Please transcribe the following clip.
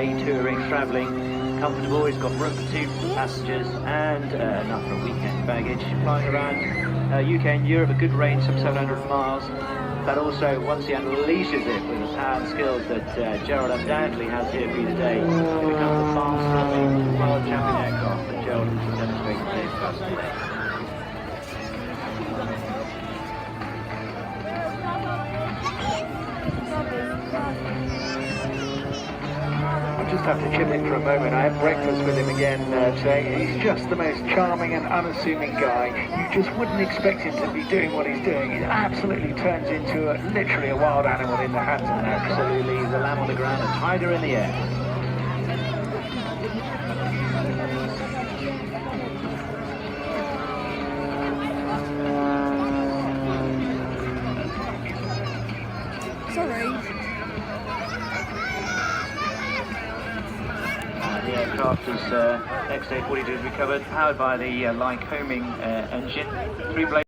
day touring, travelling, comfortable. He's got room for 2 passengers and enough for weekend baggage. Flying around UK and Europe, a good range, some 700 miles. But also, once he unleashes it with the power and skills that Gerald undoubtedly has here for you today, it becomes a fast-flying world champion aircraft that Gerald is demonstrating today for us today. I just have to chip in for a moment. I had breakfast with him again today. He's just the most charming and unassuming guy. You just wouldn't expect him to be doing what he's doing. He absolutely turns into literally a wild animal in the hands of an aircraft. Absolutely, he's a lamb on the ground, a tiger in the air. Sorry. The aircraft is XA-42 has recovered, powered by the Lycoming engine. 3 blades.